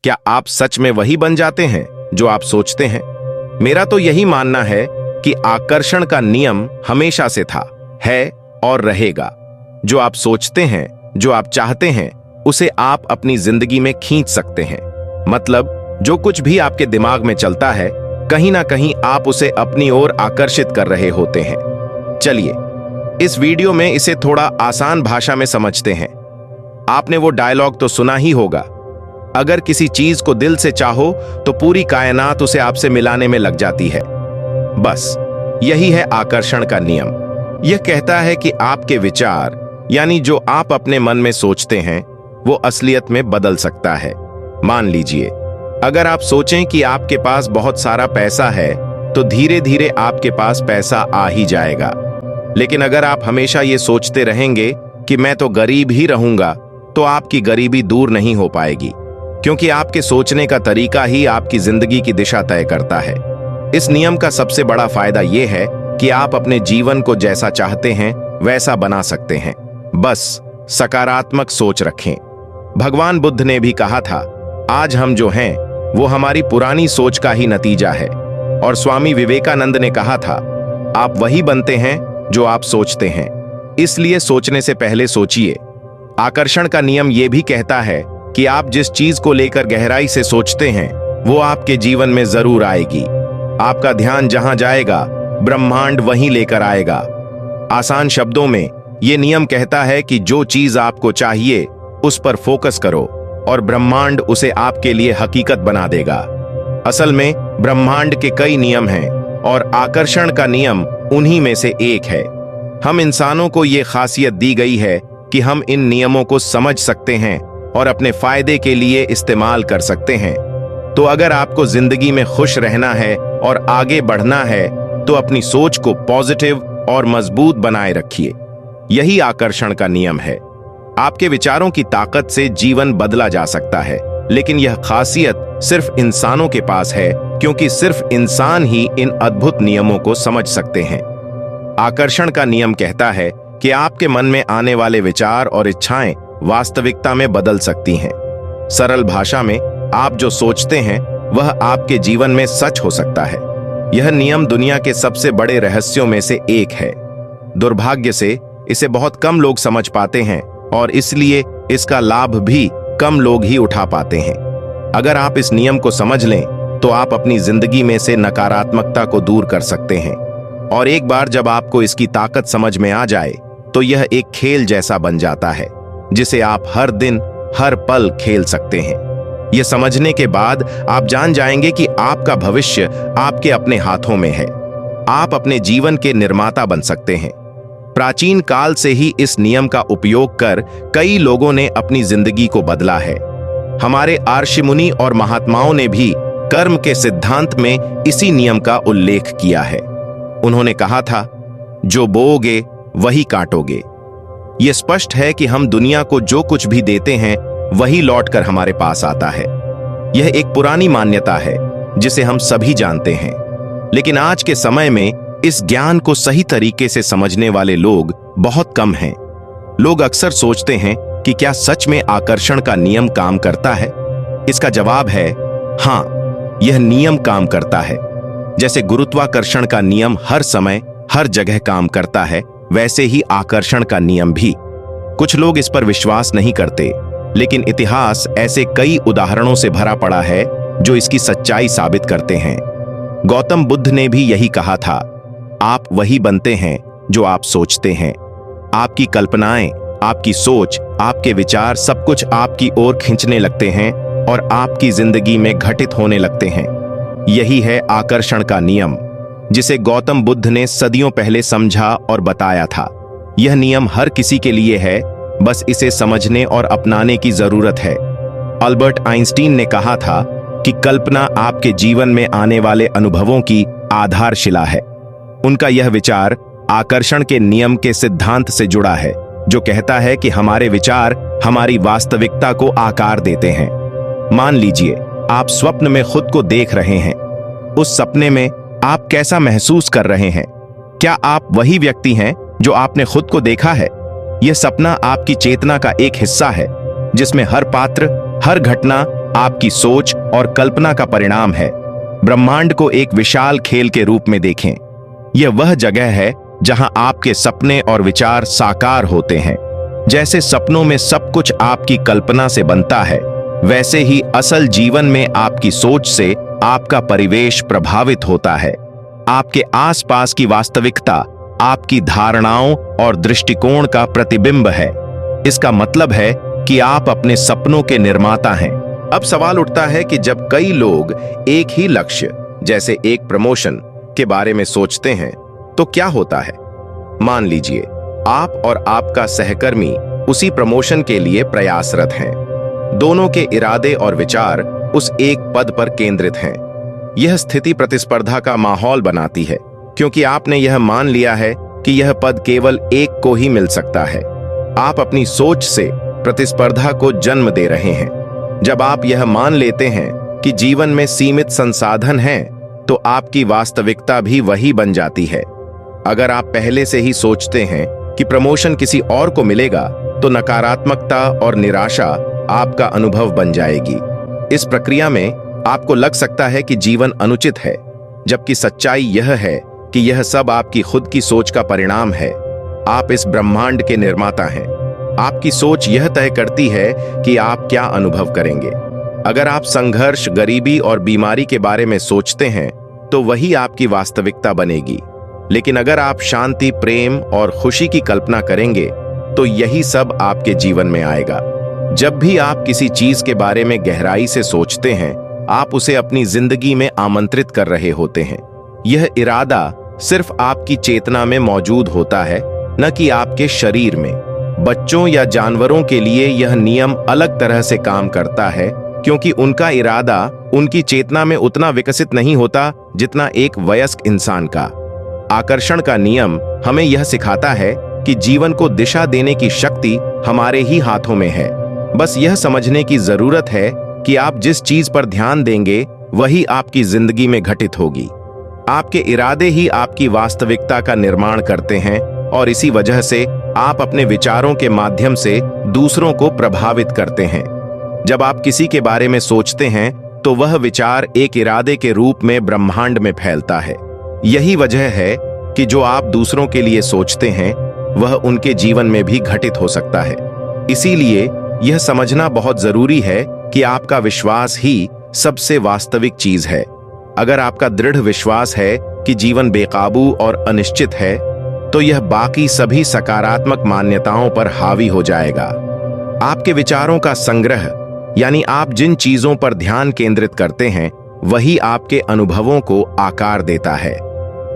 क्या आप सच में वही बन जाते हैं जो आप सोचते हैं? मेरा तो यही मानना है कि आकर्षण का नियम हमेशा से था, है और रहेगा। जो आप सोचते हैं, जो आप चाहते हैं, उसे आप अपनी जिंदगी में खींच सकते हैं। मतलब जो कुछ भी आपके दिमाग में चलता है, कहीं ना कहीं आप उसे अपनी ओर आकर्षित कर रहे होते हैं। चलिए इस वीडियो में इसे थोड़ा आसान भाषा में समझते हैं। आपने वो डायलॉग तो सुना ही होगा, अगर किसी चीज को दिल से चाहो तो पूरी कायनात उसे आपसे मिलाने में लग जाती है। बस यही है आकर्षण का नियम। यह कहता है कि आपके विचार, यानी जो आप अपने मन में सोचते हैं, वो असलियत में बदल सकता है। मान लीजिए, अगर आप सोचें कि आपके पास बहुत सारा पैसा है, तो धीरे धीरे आपके पास पैसा आ ही जाएगा। लेकिन अगर आप हमेशा ये सोचते रहेंगे कि मैं तो गरीब ही रहूंगा, तो आपकी गरीबी दूर नहीं हो पाएगी, क्योंकि आपके सोचने का तरीका ही आपकी जिंदगी की दिशा तय करता है। इस नियम का सबसे बड़ा फायदा यह है कि आप अपने जीवन को जैसा चाहते हैं वैसा बना सकते हैं। बस सकारात्मक सोच रखें। भगवान बुद्ध ने भी कहा था, आज हम जो हैं वो हमारी पुरानी सोच का ही नतीजा है। और स्वामी विवेकानंद ने कहा था, आप वही बनते हैं जो आप सोचते हैं। इसलिए सोचने से पहले सोचिए। आकर्षण का नियम यह भी कहता है कि आप जिस चीज को लेकर गहराई से सोचते हैं, वो आपके जीवन में जरूर आएगी। आपका ध्यान जहां जाएगा, ब्रह्मांड वहीं लेकर आएगा। आसान शब्दों में यह नियम कहता है कि जो चीज आपको चाहिए उस पर फोकस करो और ब्रह्मांड उसे आपके लिए हकीकत बना देगा। असल में ब्रह्मांड के कई नियम हैं और आकर्षण का नियम उन्हीं में से एक है। हम इंसानों को यह खासियत दी गई है कि हम इन नियमों को समझ सकते हैं और अपने फायदे के लिए इस्तेमाल कर सकते हैं। तो अगर आपको जिंदगी में खुश रहना है और आगे बढ़ना है, तो अपनी सोच को पॉजिटिव और मजबूत बनाए रखिए। यही आकर्षण का नियम है। आपके विचारों की ताकत से जीवन बदला जा सकता है, लेकिन यह खासियत सिर्फ इंसानों के पास है, क्योंकि सिर्फ इंसान ही इन अद्भुत नियमों को समझ सकते हैं। आकर्षण का नियम कहता है कि आपके मन में आने वाले विचार और इच्छाएं वास्तविकता में बदल सकती हैं। सरल भाषा में, आप जो सोचते हैं वह आपके जीवन में सच हो सकता है। यह नियम दुनिया के सबसे बड़े रहस्यों में से एक है। दुर्भाग्य से इसे बहुत कम लोग समझ पाते हैं और इसलिए इसका लाभ भी कम लोग ही उठा पाते हैं। अगर आप इस नियम को समझ लें, तो आप अपनी जिंदगी में से नकारात्मकता को दूर कर सकते हैं। और एक बार जब आपको इसकी ताकत समझ में आ जाए, तो यह एक खेल जैसा बन जाता है, जिसे आप हर दिन हर पल खेल सकते हैं। यह समझने के बाद आप जान जाएंगे कि आपका भविष्य आपके अपने हाथों में है। आप अपने जीवन के निर्माता बन सकते हैं। प्राचीन काल से ही इस नियम का उपयोग कर कई लोगों ने अपनी जिंदगी को बदला है। हमारे ऋषि मुनि और महात्माओं ने भी कर्म के सिद्धांत में इसी नियम का उल्लेख किया है। उन्होंने कहा था, जो बोओगे वही काटोगे। यह स्पष्ट है कि हम दुनिया को जो कुछ भी देते हैं, वही लौटकर हमारे पास आता है। यह एक पुरानी मान्यता है जिसे हम सभी जानते हैं, लेकिन आज के समय में इस ज्ञान को सही तरीके से समझने वाले लोग बहुत कम हैं। लोग अक्सर सोचते हैं कि क्या सच में आकर्षण का नियम काम करता है? इसका जवाब है हाँ, यह नियम काम करता है। जैसे गुरुत्वाकर्षण का नियम हर समय हर जगह काम करता है, वैसे ही आकर्षण का नियम भी। कुछ लोग इस पर विश्वास नहीं करते, लेकिन इतिहास ऐसे कई उदाहरणों से भरा पड़ा है जो इसकी सच्चाई साबित करते हैं। गौतम बुद्ध ने भी यही कहा था, आप वही बनते हैं जो आप सोचते हैं। आपकी कल्पनाएं, आपकी सोच, आपके विचार सब कुछ आपकी ओर खींचने लगते हैं और आपकी जिंदगी में घटित होने लगते हैं। यही है आकर्षण का नियम, जिसे गौतम बुद्ध ने सदियों पहले समझा और बताया था। यह नियम हर किसी के लिए है, बस इसे समझने और अपनाने की जरूरत है। अल्बर्ट आइंस्टीन ने कहा था कि कल्पना आपके जीवन में आने वाले अनुभवों की आधारशिला है। उनका यह विचार आकर्षण के नियम के सिद्धांत से जुड़ा है, जो कहता है कि हमारे विचार हमारी वास्तविकता को आकार देते हैं। मान लीजिए, आप स्वप्न में खुद को देख रहे हैं। उस सपने में आप कैसा महसूस कर रहे हैं? क्या आप वही व्यक्ति हैं जो आपने खुद को देखा है? यह सपना आपकी चेतना का एक हिस्सा है, जिसमें हर पात्र, हर घटना आपकी सोच और कल्पना का परिणाम है। ब्रह्मांड को एक विशाल खेल के रूप में देखें। यह वह जगह है जहां आपके सपने और विचार साकार होते हैं। जैसे सपनों में सब कुछ आपकी कल्पना से बनता है, वैसे ही असल जीवन में आपकी सोच से आपका परिवेश प्रभावित होता है। आपके आसपास की वास्तविकता आपकी धारणाओं और दृष्टिकोण का प्रतिबिंब है। इसका मतलब है कि आप अपने सपनों के निर्माता हैं। अब सवाल उठता है कि जब कई लोग एक ही लक्ष्य, जैसे एक प्रमोशन के बारे में सोचते हैं, तो क्या होता है? मान लीजिए आप और आपका सहकर्मी उसी प्रमोशन के लिए प्रयासरत हैं। दोनों के इरादे और विचार उस एक पद पर केंद्रित हैं। यह स्थिति प्रतिस्पर्धा का माहौल बनाती है, क्योंकि आपने यह मान लिया है कि यह पद केवल एक को ही मिल सकता है। आप अपनी सोच से प्रतिस्पर्धा को जन्म दे रहे हैं। जब आप यह मान लेते हैं कि जीवन में सीमित संसाधन हैं, तो आपकी वास्तविकता भी वही बन जाती है। अगर आप पहले से ही सोचते हैं कि प्रमोशन किसी और को मिलेगा, तो नकारात्मकता और निराशा आपका अनुभव बन जाएगी। इस प्रक्रिया में आपको लग सकता है कि जीवन अनुचित है, जबकि सच्चाई यह है कि यह सब आपकी खुद की सोच का परिणाम है। आप इस ब्रह्मांड के निर्माता हैं। आपकी सोच यह तय करती है कि आप क्या अनुभव करेंगे। अगर आप संघर्ष, गरीबी और बीमारी के बारे में सोचते हैं, तो वही आपकी वास्तविकता बनेगी। लेकिन अगर आप शांति, प्रेम और खुशी की कल्पना करेंगे, तो यही सब आपके जीवन में आएगा। जब भी आप किसी चीज के बारे में गहराई से सोचते हैं, आप उसे अपनी जिंदगी में आमंत्रित कर रहे होते हैं। यह इरादा सिर्फ आपकी चेतना में मौजूद होता है, न कि आपके शरीर में। बच्चों या जानवरों के लिए यह नियम अलग तरह से काम करता है, क्योंकि उनका इरादा उनकी चेतना में उतना विकसित नहीं होता जितना एक वयस्क इंसान का। आकर्षण का नियम हमें यह सिखाता है कि जीवन को दिशा देने की शक्ति हमारे ही हाथों में है। बस यह समझने की जरूरत है कि आप जिस चीज पर ध्यान देंगे, वही आपकी जिंदगी में घटित होगी। आपके इरादे ही आपकी वास्तविकता का निर्माण करते हैं, और इसी वजह से आप अपने विचारों के माध्यम से दूसरों को प्रभावित करते हैं। जब आप किसी के बारे में सोचते हैं, तो वह विचार एक इरादे के रूप में ब्रह्मांड में फैलता है। यही वजह है कि जो आप दूसरों के लिए सोचते हैं, वह उनके जीवन में भी घटित हो सकता है। इसीलिए यह समझना बहुत जरूरी है कि आपका विश्वास ही सबसे वास्तविक चीज है। अगर आपका दृढ़ विश्वास है कि जीवन बेकाबू और अनिश्चित है, तो यह बाकी सभी सकारात्मक मान्यताओं पर हावी हो जाएगा। आपके विचारों का संग्रह, यानी आप जिन चीजों पर ध्यान केंद्रित करते हैं, वही आपके अनुभवों को आकार देता है।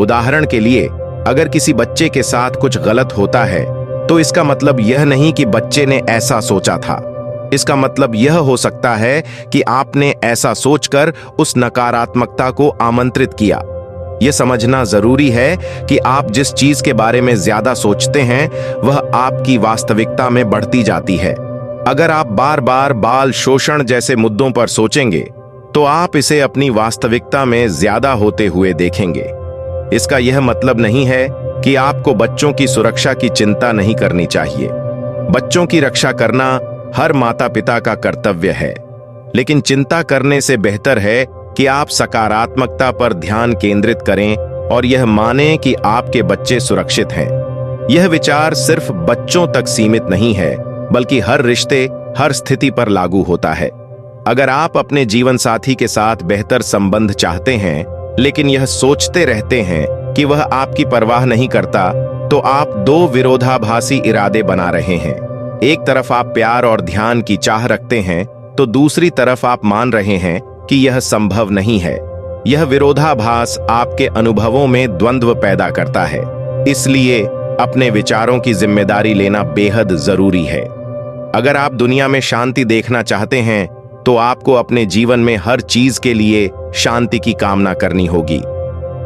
उदाहरण के लिए, अगर किसी बच्चे के साथ कुछ गलत होता है, तो इसका मतलब यह नहीं कि बच्चे ने ऐसा सोचा था। इसका मतलब यह हो सकता है कि आपने ऐसा सोचकर उस नकारात्मकता को आमंत्रित किया। यह समझना जरूरी है कि आप जिस चीज के बारे में ज्यादा सोचते हैं, वह आपकी वास्तविकता में बढ़ती जाती है। अगर आप बार बार बाल शोषण जैसे मुद्दों पर सोचेंगे, तो आप इसे अपनी वास्तविकता में ज्यादा होते हुए देखेंगे। इसका यह मतलब नहीं है कि आपको बच्चों की सुरक्षा की चिंता नहीं करनी चाहिए। बच्चों की रक्षा करना हर माता पिता का कर्तव्य है, लेकिन चिंता करने से बेहतर है कि आप सकारात्मकता पर ध्यान केंद्रित करें और यह मानें कि आपके बच्चे सुरक्षित हैं। यह विचार सिर्फ बच्चों तक सीमित नहीं है, बल्कि हर रिश्ते, हर स्थिति पर लागू होता है। अगर आप अपने जीवन साथी के साथ बेहतर संबंध चाहते हैं, लेकिन यह सोचते रहते हैं कि वह आपकी परवाह नहीं करता, तो आप दो विरोधाभासी इरादे बना रहे हैं। एक तरफ आप प्यार और ध्यान की चाह रखते हैं, तो दूसरी तरफ आप मान रहे हैं कि यह संभव नहीं है। यह विरोधाभास आपके अनुभवों में द्वंद्व पैदा करता है। इसलिए अपने विचारों की जिम्मेदारी लेना बेहद जरूरी है। अगर आप दुनिया में शांति देखना चाहते हैं, तो आपको अपने जीवन में हर चीज के लिए शांति की कामना करनी होगी।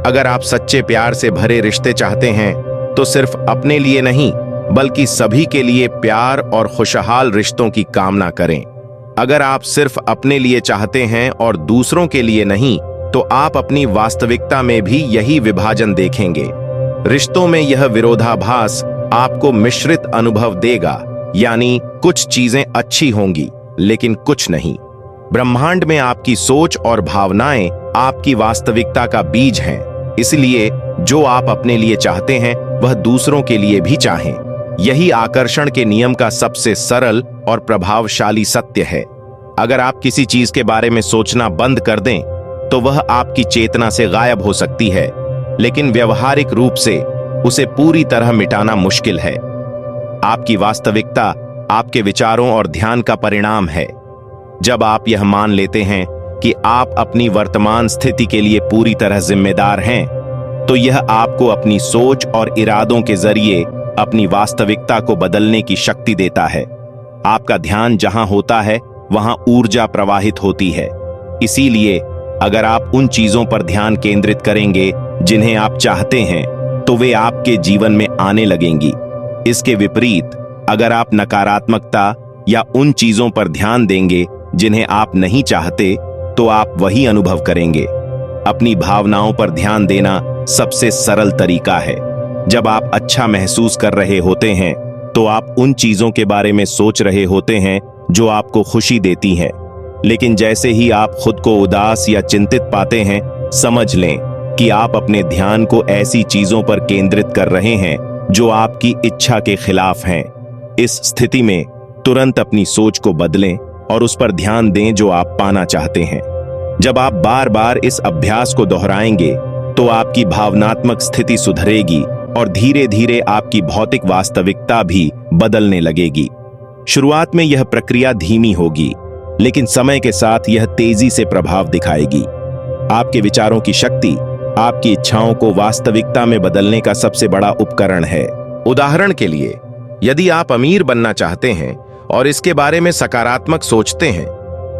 अगर आप सच्चे प्यार से भरे रिश्ते चाहते हैं, तो सिर्फ अपने लिए नहीं, बल्कि सभी के लिए प्यार और खुशहाल रिश्तों की कामना करें। अगर आप सिर्फ अपने लिए चाहते हैं और दूसरों के लिए नहीं, तो आप अपनी वास्तविकता में भी यही विभाजन देखेंगे। रिश्तों में यह विरोधाभास आपको मिश्रित अनुभव देगा, यानी कुछ चीजें अच्छी होंगी, लेकिन कुछ नहीं। ब्रह्मांड में आपकी सोच और भावनाएं आपकी वास्तविकता का बीज हैं। इसलिए जो आप अपने लिए चाहते हैं वह दूसरों के लिए भी चाहें। यही आकर्षण के नियम का सबसे सरल और प्रभावशाली सत्य है। अगर आप किसी चीज के बारे में सोचना बंद कर दें तो वह आपकी चेतना से गायब हो सकती है, लेकिन व्यवहारिक रूप से उसे पूरी तरह मिटाना मुश्किल है। आपकी वास्तविकता आपके विचारों और ध्यान का परिणाम है। जब आप यह मान लेते हैं कि आप अपनी वर्तमान स्थिति के लिए पूरी तरह जिम्मेदार हैं, तो यह आपको अपनी सोच और इरादों के जरिए अपनी वास्तविकता को बदलने की शक्ति देता है। आपका ध्यान जहां होता है वहां ऊर्जा प्रवाहित होती है। इसीलिए अगर आप उन चीजों पर ध्यान केंद्रित करेंगे जिन्हें आप चाहते हैं, तो वे आपके जीवन में आने लगेंगी। इसके विपरीत अगर आप नकारात्मकता या उन चीजों पर ध्यान देंगे जिन्हें आप नहीं चाहते, तो आप वही अनुभव करेंगे। अपनी भावनाओं पर ध्यान देना सबसे सरल तरीका है। जब आप अच्छा महसूस कर रहे होते हैं, तो आप उन चीजों के बारे में सोच रहे होते हैं जो आपको खुशी देती हैं। लेकिन जैसे ही आप खुद को उदास या चिंतित पाते हैं, समझ लें कि आप अपने ध्यान को ऐसी चीजों पर केंद्रित कर रहे हैं जो आपकी इच्छा के खिलाफ हैं। इस स्थिति में तुरंत अपनी सोच को बदलें और उस पर ध्यान दें जो आप पाना चाहते हैं। जब आप बार बार इस अभ्यास को दोहराएंगे, तो आपकी भावनात्मक स्थिति सुधरेगी और धीरे धीरे आपकी भौतिक वास्तविकता भी बदलने लगेगी। शुरुआत में यह प्रक्रिया धीमी होगी, लेकिन समय के साथ यह तेजी से प्रभाव दिखाएगी। आपके विचारों की शक्ति आपकी इच्छाओं को वास्तविकता में बदलने का सबसे बड़ा उपकरण है। उदाहरण के लिए, यदि आप अमीर बनना चाहते हैं और इसके बारे में सकारात्मक सोचते हैं,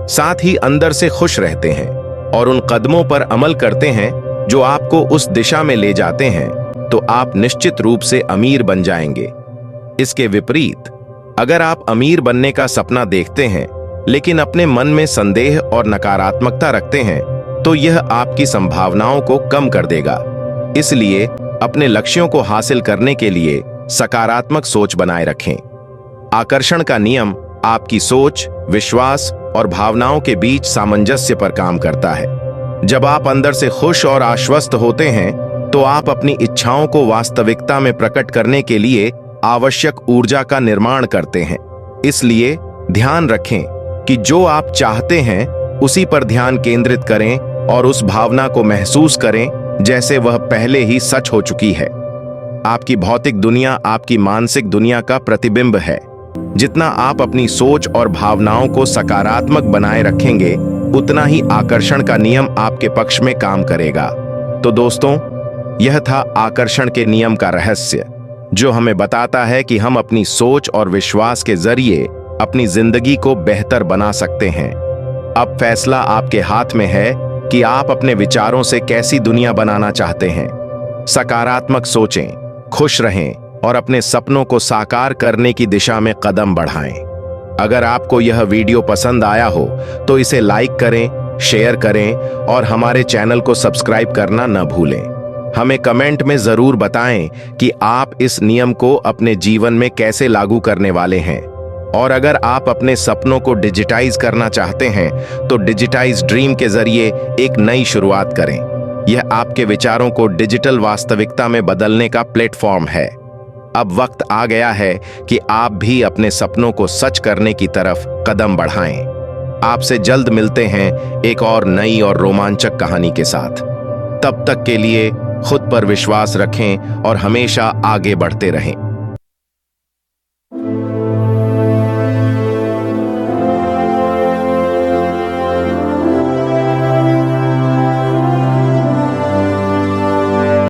साथ ही अंदर से खुश रहते हैं और उन कदमों पर अमल करते हैं जो आपको उस दिशा में ले जाते हैं, तो आप निश्चित रूप से अमीर बन जाएंगे। इसके विपरीत अगर आप अमीर बनने का सपना देखते हैं लेकिन अपने मन में संदेह और नकारात्मकता रखते हैं, तो यह आपकी संभावनाओं को कम कर देगा। इसलिए अपने लक्ष्यों को हासिल करने के लिए सकारात्मक सोच बनाए रखें। आकर्षण का नियम आपकी सोच, विश्वास और भावनाओं के बीच सामंजस्य पर काम करता है। जब आप अंदर से खुश और आश्वस्त होते हैं, तो आप अपनी इच्छाओं को वास्तविकता में प्रकट करने के लिए आवश्यक ऊर्जा का निर्माण करते हैं। इसलिए ध्यान रखें कि जो आप चाहते हैं उसी पर ध्यान केंद्रित करें और उस भावना को महसूस करें जैसे वह पहले ही सच हो चुकी है। आपकी भौतिक दुनिया आपकी मानसिक दुनिया का प्रतिबिंब है। जितना आप अपनी सोच और भावनाओं को सकारात्मक बनाए रखेंगे, उतना ही आकर्षण का नियम आपके पक्ष में काम करेगा। तो दोस्तों, यह था आकर्षण के नियम का रहस्य, जो हमें बताता है कि हम अपनी सोच और विश्वास के जरिए अपनी जिंदगी को बेहतर बना सकते हैं। अब फैसला आपके हाथ में है कि आप अपने विचारों से कैसी दुनिया बनाना चाहते हैं। सकारात्मक सोचें, खुश रहें और अपने सपनों को साकार करने की दिशा में कदम बढ़ाएं। अगर आपको यह वीडियो पसंद आया हो तो इसे लाइक करें, शेयर करें और हमारे चैनल को सब्सक्राइब करना न भूलें। हमें कमेंट में जरूर बताएं कि आप इस नियम को अपने जीवन में कैसे लागू करने वाले हैं। और अगर आप अपने सपनों को डिजिटाइज करना चाहते हैं, तो डिजिटाइज ड्रीम के जरिए एक नई शुरुआत करें। यह आपके विचारों को डिजिटल वास्तविकता में बदलने का प्लेटफॉर्म है। अब वक्त आ गया है कि आप भी अपने सपनों को सच करने की तरफ कदम बढ़ाएं। आपसे जल्द मिलते हैं एक और नई और रोमांचक कहानी के साथ। तब तक के लिए खुद पर विश्वास रखें और हमेशा आगे बढ़ते रहें।